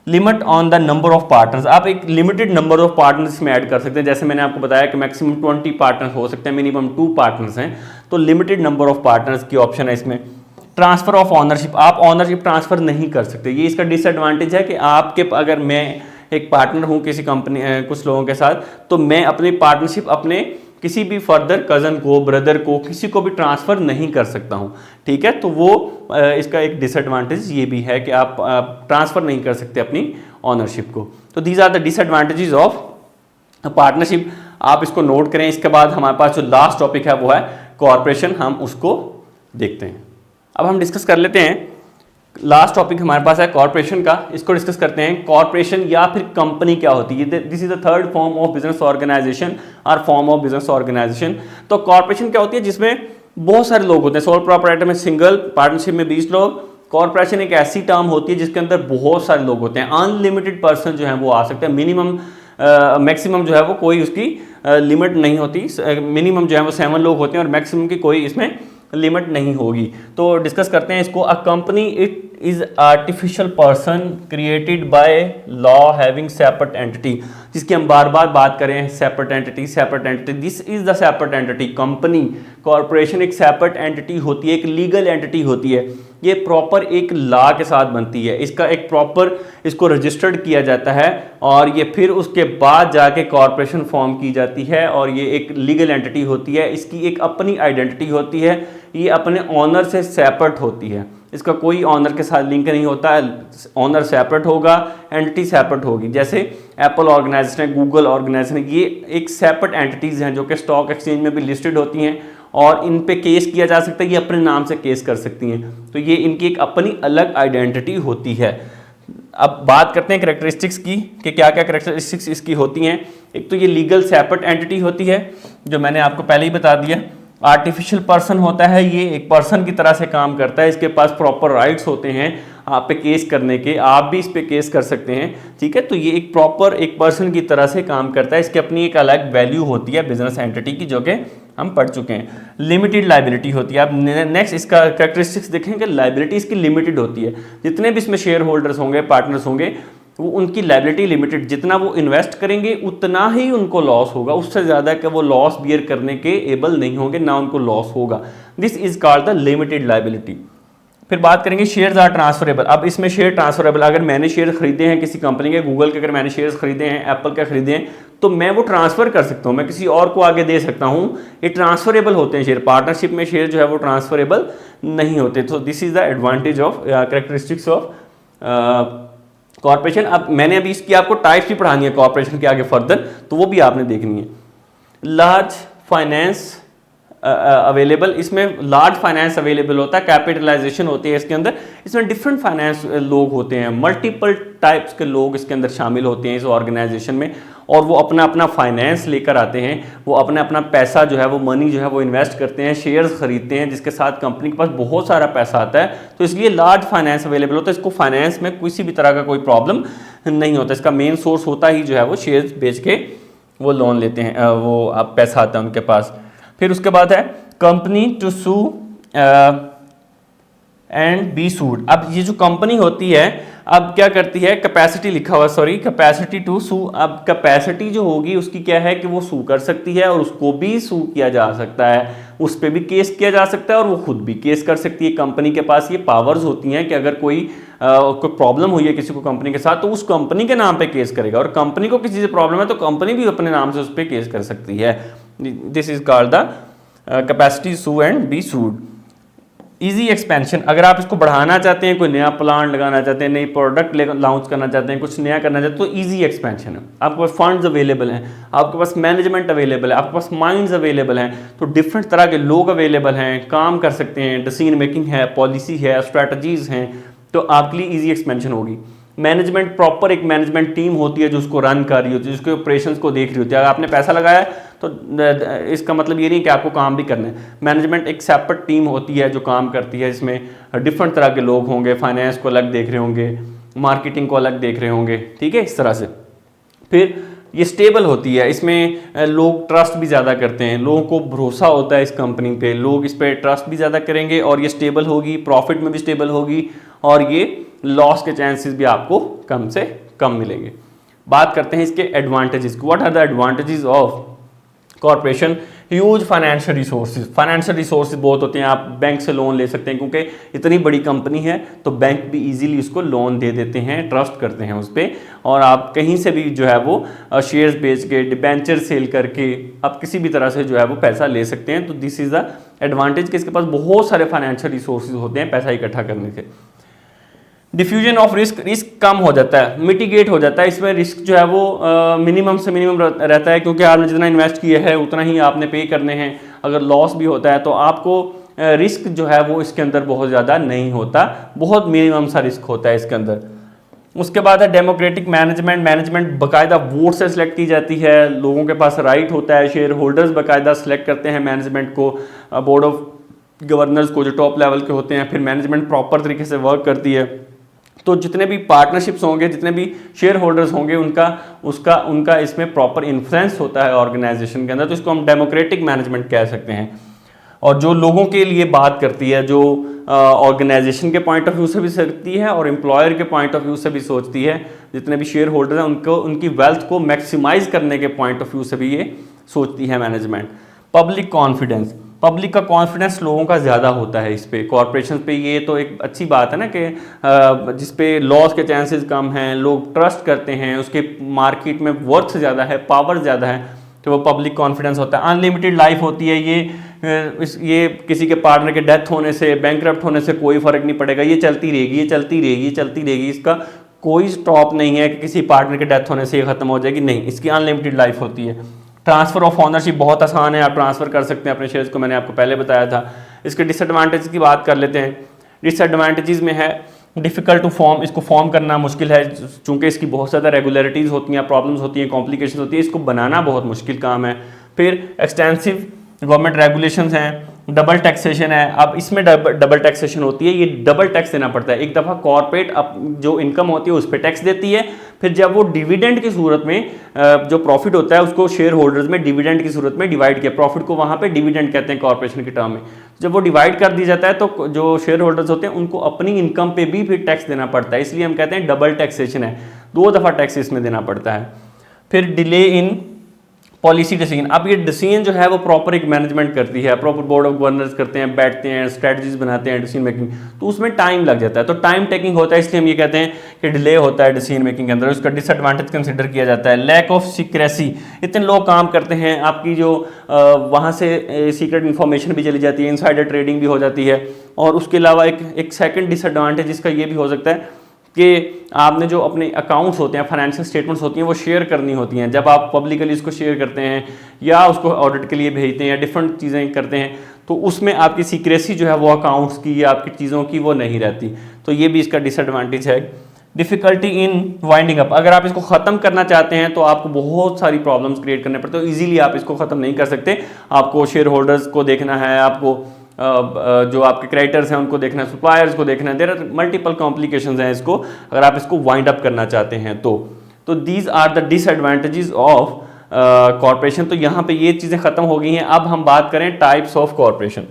Limit on the number of partners, आप एक लिमिटेड नंबर ऑफ पार्टनर्स में ऐड कर सकते हैं, जैसे मैंने आपको बताया कि मैक्सिमम 20 पार्टनर्स हो सकते हैं, मिनिमम 2 पार्टनर्स हैं, तो लिमिटेड नंबर ऑफ पार्टनर्स की ऑप्शन है इसमें। ट्रांसफर ऑफ ऑनरशिप, आप ऑनरशिप ट्रांसफर नहीं कर सकते, ये इसका डिसएडवांटेज है कि आपके अगर मैं एक पार्टनर हूँ किसी कंपनी कुछ लोगों के साथ, तो मैं अपनी पार्टनरशिप अपने किसी भी फर्दर कज़न को, ब्रदर को, किसी को भी ट्रांसफ़र नहीं कर सकता हूँ, ठीक है। तो वो इसका एक डिसएडवांटेज ये भी है कि आप ट्रांसफ़र नहीं कर सकते अपनी ऑनरशिप को। तो these are the disadvantages of partnership, आप इसको नोट करें। इसके बाद हमारे पास जो लास्ट टॉपिक है वो है कॉर्पोरेशन, हम उसको देखते हैं। अब हम डिस्कस कर लेते हैं, लास्ट टॉपिक हमारे पास है कॉर्पोरेशन का, इसको डिस्कस करते हैं। कॉर्पोरेशन या फिर कंपनी क्या होती है, this is the third form of business organisation और फॉर्म ऑफ बिजनेस ऑर्गेनाइजेशन। तो कॉर्पोरेशन क्या होती है, जिसमें बहुत सारे लोग होते हैं, सोल प्रोप्राइटर में सिंगल, पार्टनरशिप में 20 लोग। कॉर्पोरेशन एक ऐसी टर्म होती है जिसके अंदर बहुत सारे लोग होते हैं, अनलिमिटेड पर्सन जो है वो आ सकते हैं, मिनिमम मैक्सिमम जो है वो कोई उसकी लिमिट नहीं होती, मिनिमम जो है वो 7 लोग होते हैं और मैक्सिमम की कोई इसमें लिमिट नहीं होगी। तो डिस्कस करते हैं इसको। A company it is artificial person created by law having separate entity, जिसकी हम बार बार बात करें, separate entity, this is the separate entity. Company, corporation एक सेपरेट एंटिटी होती है, एक लीगल एंटिटी होती है, ये प्रॉपर एक लॉ के साथ बनती है, इसका एक प्रॉपर इसको रजिस्टर्ड किया जाता है और ये फिर उसके बाद जाके कॉर्पोरेशन फॉर्म की जाती है और ये एक लीगल एंटिटी होती है, इसकी एक अपनी आइडेंटिटी होती है, ये अपने ऑनर से सेपरेट होती है, इसका कोई ऑनर के साथ लिंक नहीं होता है, ऑनर सेपरेट होगा, एंटिटी सेपरेट होगी। जैसे एप्पल ऑर्गेनाइजेशन है, गूगल ऑर्गेनाइजेशन है, ये एक सेपरेट एंटिटीज़ हैं जो कि स्टॉक एक्सचेंज में भी लिस्टेड होती हैं और इन पे केस किया जा सकता है, ये अपने नाम से केस कर सकती हैं, तो ये इनकी एक अपनी अलग आइडेंटिटी होती है। अब बात करते हैं कैरेक्टरिस्टिक्स की कि क्या क्या कैरेक्टरिस्टिक्स इसकी होती हैं। एक तो ये लीगल सेपरेट एंटिटी होती है, जो मैंने आपको पहले ही बता दिया। आर्टिफिशियल पर्सन होता है, ये एक पर्सन की तरह से काम करता है, इसके पास प्रॉपर राइट्स होते हैं आप पे केस करने के, आप भी इस पे केस कर सकते हैं, ठीक है। तो ये एक प्रॉपर एक पर्सन की तरह से काम करता है, इसकी अपनी एक अलग वैल्यू होती है बिजनेस एंटिटी की, जो कि हम पढ़ चुके हैं। लिमिटेड लाइबिलिटी होती है। आप नेक्स्ट इसका कैरेक्टरिस्टिक्स देखेंगे, लाइबिलिटी इसकी लिमिटेड होती है, जितने भी इसमें शेयर होल्डर्स होंगे, पार्टनर्स होंगे, वो उनकी लाइबिलिटी लिमिटेड, जितना वो इन्वेस्ट करेंगे उतना ही उनको लॉस होगा, उससे ज़्यादा कि वो लॉस बियर करने के एबल नहीं होंगे, ना उनको लॉस होगा। This is called the limited liability. फिर बात करेंगे शेयर्स आर ट्रांसफरेबल। अब इसमें शेयर ट्रांसफरेबल, अगर मैंने शेयर खरीदे हैं किसी कंपनी के, गूगल के अगर मैंने शेयर्स खरीदे हैं, एप्पल के खरीदे हैं, तो मैं वो ट्रांसफर कर सकता हूँ, मैं किसी और को आगे दे सकता हूँ, ये ट्रांसफरेबल होते हैं शेयर। पार्टनरशिप में शेयर जो है वो ट्रांसफरेबल नहीं होते। तो this is the advantage of characteristics of corporation. अब मैंने अभी इसकी आपको टाइप्स भी पढ़ानी है कॉर्पोरेशन के आगे फर्दर, तो वो भी आपने देखनी है। लार्ज फाइनेंस अवेलेबल, इसमें लार्ज फाइनेंस अवेलेबल होता है, कैपिटलाइजेशन होती है इसके अंदर, इसमें डिफरेंट फाइनेंस लोग होते हैं, मल्टीपल टाइप्स के लोग इसके अंदर शामिल होते हैं इस ऑर्गेनाइजेशन में, और वो अपना अपना फाइनेंस लेकर आते हैं, वो अपना अपना पैसा जो है वो मनी जो है वो इन्वेस्ट करते हैं, शेयर्स खरीदते हैं, जिसके साथ कंपनी के पास बहुत सारा पैसा आता है, तो इसलिए लार्ज फाइनेंस अवेलेबल होता है। इसको फाइनेंस में किसी भी तरह का कोई प्रॉब्लम नहीं होता, इसका मेन सोर्स होता ही जो है वो शेयर्स बेच के वो लोन लेते हैं, वो आप पैसा आता है उनके पास। फिर उसके बाद है company to sue and be sued. अब ये जो कंपनी होती है, अब क्या करती है, कैपेसिटी लिखा हुआ, सॉरी, कैपेसिटी टू सू। अब कैपेसिटी जो होगी उसकी क्या है कि वो सू कर सकती है और उसको भी सू किया जा सकता है, उस पर भी केस किया जा सकता है और वो खुद भी केस कर सकती है। कंपनी के पास ये पावर्स होती हैं कि अगर कोई प्रॉब्लम हुई है किसी को कंपनी के साथ, तो उस कंपनी के नाम पे केस करेगा, और कंपनी को किसी से प्रॉब्लम है तो कंपनी भी अपने नाम से उस पर केस कर सकती है। This is called the capacity sue and be sued. Easy expansion, अगर आप इसको बढ़ाना चाहते हैं, कोई नया प्लांट लगाना चाहते हैं, नई प्रोडक्ट लॉन्च करना चाहते हैं, कुछ नया करना चाहते हैं, तो इजी एक्सपेंशन है। आपके पास फंड्स अवेलेबल हैं, आपके पास मैनेजमेंट अवेलेबल है, आपके पास माइंड्स अवेलेबल हैं, तो डिफरेंट तरह के लोग अवेलेबल हैं, काम कर सकते हैं, डिसीजन मेकिंग है, पॉलिसी है, स्ट्रैटेजीज हैं, तो आपके लिए ईजी एक्सपेंशन होगी। मैनेजमेंट, प्रॉपर एक मैनेजमेंट टीम होती है जो उसको रन कर रही होती है, जिसके ऑपरेशंस को देख रही होती है। अगर आपने पैसा लगाया है तो इसका मतलब ये नहीं कि आपको काम भी करना है। मैनेजमेंट एक सेपरेट टीम होती है जो काम करती है, इसमें डिफरेंट तरह के लोग होंगे, फाइनेंस को अलग देख रहे होंगे, मार्केटिंग को अलग देख रहे होंगे, ठीक है, इस तरह से। फिर ये स्टेबल होती है, इसमें लोग ट्रस्ट भी ज़्यादा करते हैं, लोगों को भरोसा होता है इस कंपनी पे, लोग इस पर ट्रस्ट भी ज़्यादा करेंगे, और ये स्टेबल होगी, प्रॉफिट में भी स्टेबल होगी, और ये लॉस के चांसेस भी आपको कम से कम मिलेंगे। बात करते हैं इसके advantages. What are the advantages of corporation? Huge financial resources, financial resources बहुत होते हैं, आप बैंक से लोन ले सकते हैं, क्योंकि इतनी बड़ी कंपनी है तो बैंक भी इजीली उसको लोन दे देते हैं, ट्रस्ट करते हैं उस पर, और आप कहीं से भी जो है वो शेयर्स बेच के, डिबेंचर सेल करके आप किसी भी तरह से जो है वो पैसा ले सकते हैं। तो दिस इज़ द एडवांटेज कि इसके पास बहुत सारे फाइनेंशियल रिसोर्सेज होते हैं पैसा इकट्ठा करने के। डिफ्यूजन ऑफ रिस्क, रिस्क कम हो जाता है, मिटिगेट हो जाता है, इसमें रिस्क जो है वो मिनिमम से मिनिमम रहता है, क्योंकि आपने जितना इन्वेस्ट किया है उतना ही आपने पे करने हैं। अगर लॉस भी होता है तो आपको रिस्क जो है वो इसके अंदर बहुत ज़्यादा नहीं होता, बहुत मिनिमम सा रिस्क होता है इसके अंदर। उसके बाद है डेमोक्रेटिक मैनेजमेंट, मैनेजमेंट बाकायदा वोट से सिलेक्ट की जाती है, लोगों के पास राइट होता है, शेयर होल्डर्स बाकायदा सिलेक्ट करते हैं मैनेजमेंट को, बोर्ड ऑफ गवर्नर्स को जो टॉप लेवल के होते हैं, फिर मैनेजमेंट प्रॉपर तरीके से वर्क करती है। तो जितने भी पार्टनरशिप्स होंगे, जितने भी शेयर होल्डर्स होंगे, उनका इसमें प्रॉपर इन्फ्लुएंस होता है ऑर्गेनाइजेशन के अंदर, तो इसको हम डेमोक्रेटिक मैनेजमेंट कह सकते हैं। और जो लोगों के लिए बात करती है, जो ऑर्गेनाइजेशन के पॉइंट ऑफ व्यू से भी सोचती है और एम्प्लॉयर के पॉइंट ऑफ व्यू से भी सोचती है, जितने भी शेयर होल्डर हैं उनको उनकी वेल्थ को मैक्सिमाइज करने के पॉइंट ऑफ व्यू से भी ये सोचती है मैनेजमेंट। पब्लिक कॉन्फिडेंस, पब्लिक का कॉन्फिडेंस लोगों का ज़्यादा होता है इस पे, कॉर्पोरेशन पे। ये तो एक अच्छी बात है ना कि जिस पे लॉस के चांसेस कम हैं, लोग ट्रस्ट करते हैं, उसके मार्केट में वर्थ ज़्यादा है, पावर ज़्यादा है, तो वो पब्लिक कॉन्फिडेंस होता है। अनलिमिटेड लाइफ होती है, ये किसी के पार्टनर के डेथ होने से, बैंकरप्ट होने से कोई फ़र्क नहीं पड़ेगा, ये चलती रहेगी, ये चलती रहेगी, ये चलती रहेगी, इसका कोई स्टॉप नहीं है कि किसी पार्टनर के डेथ होने से ये ख़त्म हो जाएगी, नहीं, इसकी अनलिमिटेड लाइफ होती है। ट्रांसफर ऑफ ऑनरशिप बहुत आसान है, आप ट्रांसफर कर सकते हैं अपने शेयर्स को, मैंने आपको पहले बताया था। इसके डिसएडवांटेज की बात कर लेते हैं। डिसएडवांटेजेस में है डिफ़िकल्ट टू फॉर्म, इसको फॉर्म करना मुश्किल है, चूँकि इसकी बहुत ज़्यादा रेगुलरिटीज़ होती हैं, प्रॉब्लम्स होती हैं, कॉम्प्लिकेशन होती है, इसको बनाना बहुत मुश्किल काम है। फिर एक्सटेंसिव गवर्नमेंट रेगुलेशंस हैं, डबल टैक्सेशन है। अब इसमें डबल टैक्सेशन होती है, ये डबल टैक्स देना पड़ता है। एक दफ़ा कॉर्पोरेट जो इनकम होती है उस पर टैक्स देती है, फिर जब वो डिविडेंड की सूरत में जो प्रॉफिट होता है उसको शेयर होल्डर्स में डिविडेंड की सूरत में डिवाइड किया, प्रॉफिट को वहाँ पे डिविडेंड कहते हैं कॉर्पोरेशन के टर्म में। जब वो डिवाइड कर दिया जाता है तो जो शेयर होल्डर्स होते हैं उनको अपनी इनकम पे भी फिर टैक्स देना पड़ता है, इसलिए हम कहते हैं डबल टैक्सेशन है, 2 दफ़ा टैक्स इसमें देना पड़ता है। फिर डिले इन पॉलिसी डिसीजन, अब ये डिसीजन जो है वो प्रॉपर एक मैनेजमेंट करती है, प्रॉपर बोर्ड ऑफ गवर्नर्स करते हैं, बैठते हैं, स्ट्रेटजीज बनाते हैं डिसीजन मेकिंग, तो उसमें टाइम लग जाता है, तो टाइम टेकिंग होता है, इसलिए हम ये कहते हैं कि डिले होता है डिसीजन मेकिंग के अंदर। उसका डिसएडवांटेज कंसिडर किया जाता है लैक ऑफ सीक्रेसी, इतने लोग काम करते हैं, आपकी जो वहाँ से सीक्रेट इन्फॉर्मेशन भी चली जाती है, इनसाइडर ट्रेडिंग भी हो जाती है। और उसके अलावा एक सेकेंड डिसएडवांटेज इसका ये भी हो सकता है कि आपने जो अपने अकाउंट्स होते हैं, फाइनेंशियल स्टेटमेंट्स होती हैं, वो शेयर करनी होती हैं। जब आप पब्लिकली इसको शेयर करते हैं या उसको ऑडिट के लिए भेजते हैं या डिफरेंट चीज़ें करते हैं, तो उसमें आपकी सीक्रेसी जो है वो अकाउंट्स की या आपकी चीज़ों की वो नहीं रहती, तो ये भी इसका डिसएडवांटेज है। डिफ़िकल्टी इन वाइंडिंग अप, अगर आप इसको ख़त्म करना चाहते हैं तो आपको बहुत सारी प्रॉब्लम्स क्रिएट करने पड़ते हैं, ईजिली आप इसको ख़त्म नहीं कर सकते, आपको शेयर होल्डर्स को देखना है, आपको जो आपके क्रेडिटर्स हैं उनको देखना है, सप्लायर्स को देखना है, देयर आर मल्टीपल कॉम्प्लिकेशंस हैं इसको, अगर आप इसको वाइंड अप करना चाहते हैं तो these are the disadvantages of corporation. तो यहाँ पे ये चीज़ें ख़त्म हो गई हैं। अब हम बात करें टाइप्स ऑफ कॉर्पोरेशन।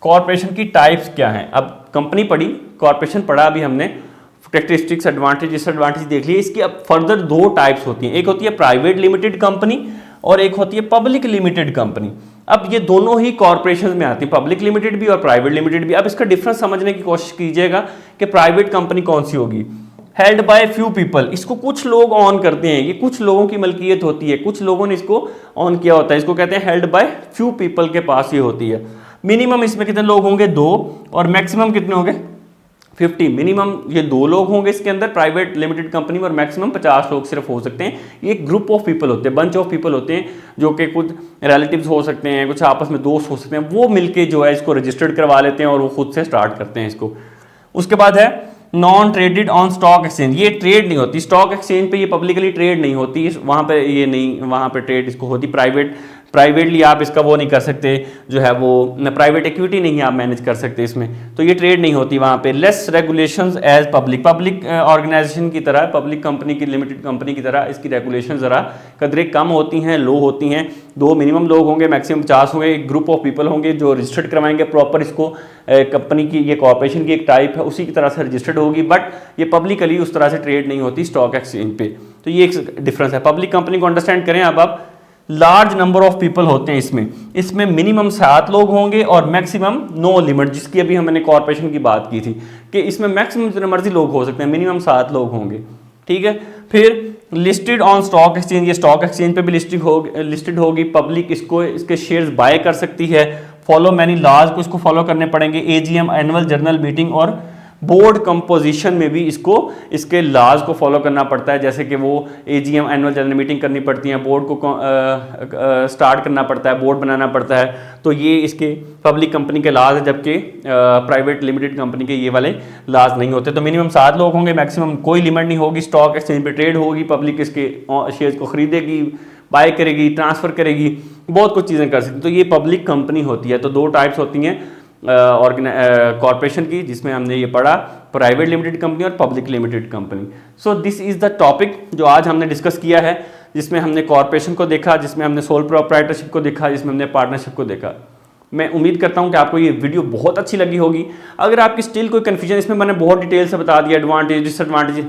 कॉर्पोरेशन की टाइप्स क्या हैं? अब कंपनी पढ़ी, कॉर्पोरेशन पढ़ा अभी हमने, कैरेक्टरिस्टिक्स, एडवांटेज, डिसएडवांटेज देख लिए। इसकी अब फर्दर 2 टाइप्स होती हैं, एक होती है प्राइवेट लिमिटेड कंपनी और एक होती है पब्लिक लिमिटेड कंपनी। अब ये दोनों ही कॉर्पोरेशन में आती है, पब्लिक लिमिटेड भी और प्राइवेट लिमिटेड भी। अब इसका डिफरेंस समझने की कोशिश कीजिएगा कि प्राइवेट कंपनी कौन सी होगी। हेल्ड बाय फ्यू पीपल, इसको कुछ लोग ऑन करते हैं, ये कुछ लोगों की मलकियत होती है, कुछ लोगों ने इसको ऑन किया होता है, इसको कहते हैं हेल्ड बाय फ्यू पीपल के पास ये होती है। मिनिमम इसमें कितने लोग होंगे 2 और मैक्सिमम कितने होंगे 50। मिनिमम ये 2 लोग होंगे इसके अंदर प्राइवेट लिमिटेड कंपनी में और मैक्सिमम 50 लोग सिर्फ हो सकते हैं। ये एक ग्रुप ऑफ पीपल होते हैं, बंच ऑफ पीपल होते हैं जो कि कुछ रिलेटिव्स हो सकते हैं, कुछ आपस में दोस्त हो सकते हैं, वो मिलके जो है इसको रजिस्टर्ड करवा लेते हैं और वो खुद से स्टार्ट करते हैं इसको। उसके बाद है non traded on stock exchange. ये ट्रेड नहीं होती स्टॉक एक्सचेंज पे, ये पब्लिकली ट्रेड नहीं होती, वहाँ पे ये नहीं, वहाँ पे ट्रेड इसको होती प्राइवेटली आप इसका वो नहीं कर सकते, जो है वो प्राइवेट इक्विटी नहीं आप मैनेज कर सकते इसमें, तो ये ट्रेड नहीं होती वहाँ पे। Less regulations as public organisation की तरह, पब्लिक कंपनी की, लिमिटेड कंपनी की तरह इसकी रेगुलेशन ज़रा कदरे कम होती हैं, लो होती हैं। 2 मिनिमम लोग होंगे, मैक्सिमम 50 होंगे, एक ग्रुप ऑफ पीपल होंगे जो रजिस्टर्ड करवाएंगे प्रॉपर इसको, कंपनी की ये कॉर्पोरेशन की एक टाइप है उसी की तरह से रजिस्टर्ड होगी, बट ये पब्लिकली उस तरह से ट्रेड नहीं होती स्टॉक एक्सचेंज पे। तो ये एक डिफरेंस है। पब्लिक कंपनी को अंडरस्टैंड करें अब आप, लार्ज नंबर ऑफ पीपल होते हैं इसमें मिनिमम 7 लोग होंगे और मैक्सिमम नो लिमिट, जिसकी अभी हमने कॉर्पोरेशन की बात की थी कि इसमें मैक्सिमम जितने मर्जी लोग हो सकते हैं, मिनिमम 7 लोग होंगे, ठीक है। फिर लिस्टेड ऑन स्टॉक एक्सचेंज, ये स्टॉक एक्सचेंज पे भी लिस्टेड होगी, पब्लिक इसको इसके शेयर्स बाय कर सकती है। फॉलो मैनी लॉज को इसको फॉलो करने पड़ेंगे, एजीएम एनुअल जनरल मीटिंग और बोर्ड कंपोजिशन में भी इसको इसके लॉज को फॉलो करना पड़ता है, जैसे कि वो एजीएम एनुअल जनरल मीटिंग करनी पड़ती है, बोर्ड को स्टार्ट करना पड़ता है, बोर्ड बनाना पड़ता है, तो ये इसके पब्लिक कंपनी के लॉज है, जबकि प्राइवेट लिमिटेड कंपनी के ये वाले लॉज नहीं होते। तो मिनिमम 7 लोग होंगे, मैक्सिमम कोई लिमिट नहीं होगी, स्टॉक एक्सचेंज पे ट्रेड होगी, पब्लिक इसके शेयर्स को खरीदेगी, बाय करेगी, ट्रांसफर करेगी, बहुत कुछ चीज़ें कर सकती है। तो ये पब्लिक कंपनी होती है। तो 2 टाइप्स होती हैं कॉर्पोरेशन की, जिसमें हमने ये पढ़ा, प्राइवेट लिमिटेड कंपनी और public limited company. So this is the topic जो आज हमने डिस्कस किया है, जिसमें हमने कॉर्पोरेशन को देखा, जिसमें हमने सोल प्रोप्राइटरशिप को देखा, जिसमें हमने पार्टनरशिप को देखा। मैं उम्मीद करता हूं कि आपको ये वीडियो बहुत अच्छी लगी होगी। अगर आपकी स्टिल कोई कन्फ्यूजन, इसमें मैंने बहुत डिटेल से बता दिया, एडवांटेज डिसएडवांटेज,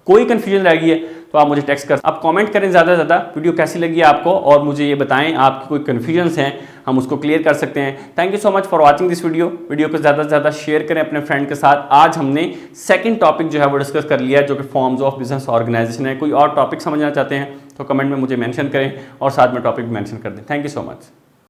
कोई कन्फ्यूजन रह गई है तो आप मुझे टेक्स्ट कर, आप कमेंट करें ज़्यादा से ज़्यादा वीडियो कैसी लगी आपको, और मुझे ये बताएं आपकी कोई कन्फ्यूजन्स हैं, हम उसको क्लियर कर सकते हैं। Thank you so much for watching this video को ज़्यादा से ज़्यादा शेयर करें अपने फ्रेंड के साथ। आज हमने सेकंड टॉपिक जो है वो डिस्कस कर लिया है, जो कि फॉर्म्स ऑफ बिजनेस ऑर्गेनाइजेशन है। कोई और टॉपिक समझना चाहते हैं तो कमेंट में मुझे मेंशन करें और साथ में टॉपिक मेंशन कर दें। Thank you so much.